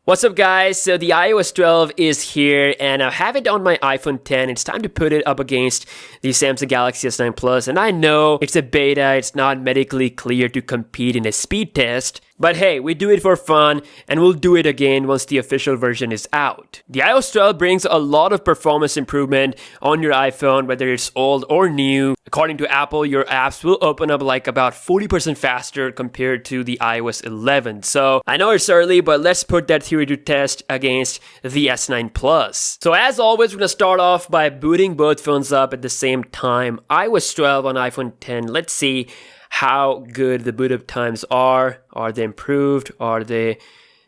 What's up guys, so the iOS 12 is here and I have it on my iPhone 10. It's time to put it up against the Samsung Galaxy S9 Plus, and I know it's a beta, it's not medically clear to compete in a speed test, but hey, we do it for fun and we'll do it again once the official version is out. The iOS 12 brings a lot of performance improvement on your iPhone, whether it's old or new. According to Apple, your apps will open up like about 40% faster compared to the iOS 11. So I know it's early, but let's put that theory to test against the S9 Plus. So as always, we're gonna start off by booting both phones up at the same time. iOS 12 on iPhone 10. Let's see how good the boot up times are. Are they improved? Are they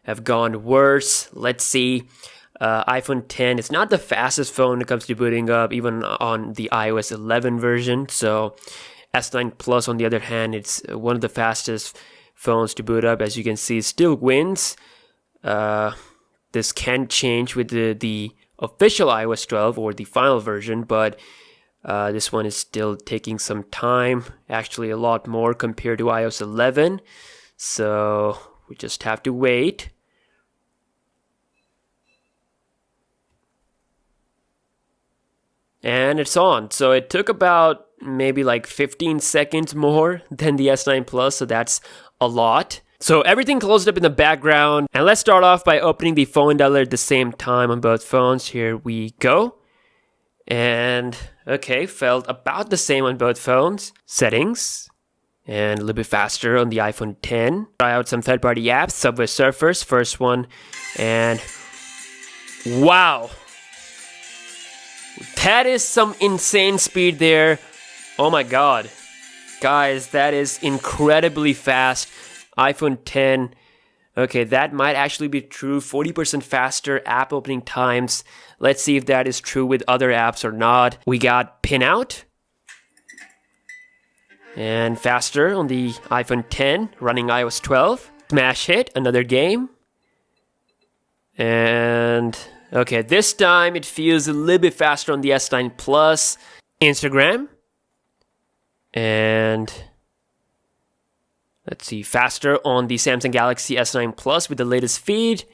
have gone worse? Let's see. iPhone 10 is not the fastest phone when it comes to booting up, even on the iOS 11 version. So S9 Plus, on the other hand, it's one of the fastest phones to boot up. As you can see, it still wins. This can change with the official iOS 12 or the final version, but this one is still taking some time, actually a lot more compared to iOS 11. So we just have to wait. And it's on. So it took about maybe like 15 seconds more than the S9 Plus, so that's a lot. So everything closed up in the background, and let's start off by opening the phone dialer at the same time on both phones. Here we go. And okay, felt about the same on both phones. Settings, and a little bit faster on the iPhone 10. Try out some third-party apps. Subway Surfers, first one, and wow, that is some insane speed there. Oh my god, guys, that is incredibly fast. iPhone 10. Okay, that might actually be true. 40% faster app opening times. Let's see if that is true with other apps or not. We got pin out. And faster on the iPhone 10 running iOS 12. Smash hit, another game. And okay, this time it feels a little bit faster on the S9 Plus. Instagram. And let's see, faster on the Samsung Galaxy S9 Plus with the latest feed.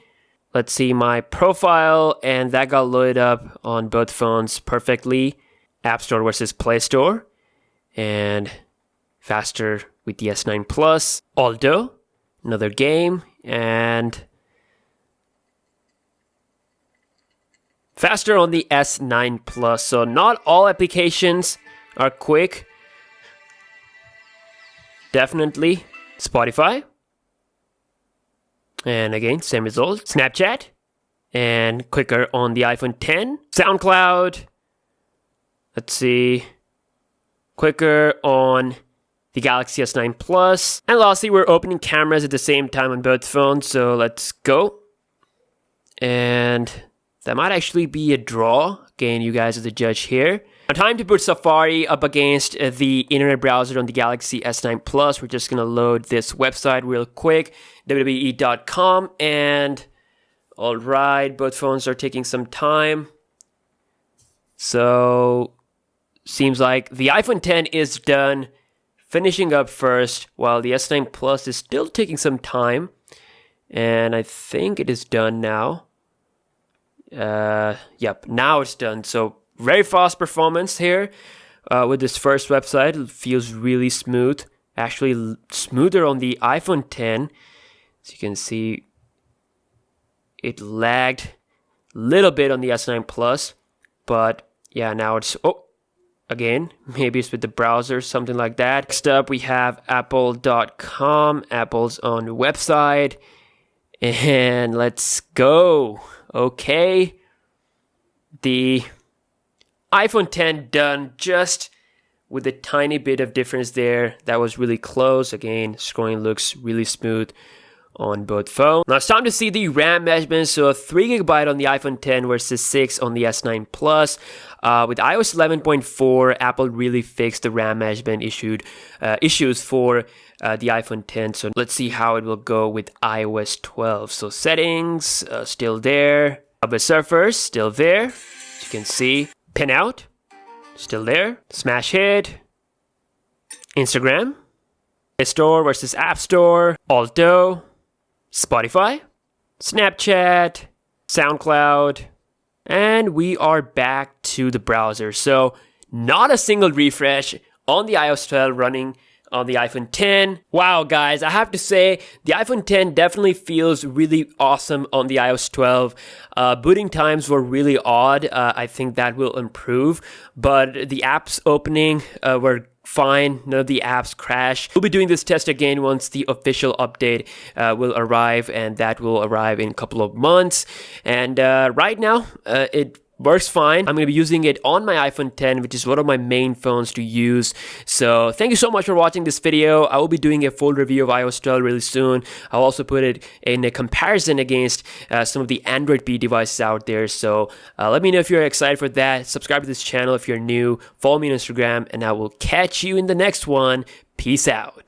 Let's see my profile, and that got loaded up on both phones perfectly. App Store versus Play Store. And faster with the S9 Plus. Aldo, another game, and faster on the S9 Plus. So not all applications are quick. Definitely. Spotify, and again, same result. Snapchat, and quicker on the iPhone 10. SoundCloud, let's see, quicker on the Galaxy S9 Plus. And lastly, we're opening cameras at the same time on both phones, so let's go. And that might actually be a draw. Again, you guys are the judge here. Now, time to put Safari up against the internet browser on the Galaxy S9 Plus. We're just going to load this website real quick, wwe.com, and all right, both phones are taking some time. So, seems like the iPhone 10 is done, finishing up first, while the S9 Plus is still taking some time, and I think it is done now. Yep, now it's done. So very fast performance here with this first website. It feels really smooth, actually smoother on the iPhone 10. As you can see, it lagged a little bit on the S9 Plus, but yeah, now it's, again, maybe it's with the browser, something like that. Next up, we have apple.com, Apple's own website, and let's go. Okay, the iPhone 10 done, just with a tiny bit of difference there. That was really close. Again, scrolling looks really smooth on both phones. Now it's time to see the RAM measurements. So 3GB on the iPhone 10 versus 6 on the S9 Plus. With iOS 11.4, Apple really fixed the RAM measurement issues for the iPhone 10. So let's see how it will go with iOS 12. So settings, still there. Subway Surfers, still there. As you can see. Pin out, still there. Smash hit. Instagram. Play Store versus App Store. Alto. Spotify. Snapchat, SoundCloud, and we are back to the browser. So not a single refresh on the iOS 12 running on the iPhone 10. Wow, guys, I have to say the iPhone 10 definitely feels really awesome on the iOS 12. Booting times were really odd. I think that will improve, but the apps opening were fine. None of the apps crash. We'll be doing this test again once the official update will arrive, and that will arrive in a couple of months. And right now, it works fine. I'm going to be using it on my iPhone 10, which is one of my main phones to use. So thank you so much for watching this video. I will be doing a full review of iOS 12 really soon. I'll also put it in a comparison against some of the Android P devices out there. So let me know if you're excited for that. Subscribe to this channel if you're new. Follow me on Instagram, and I will catch you in the next one. Peace out.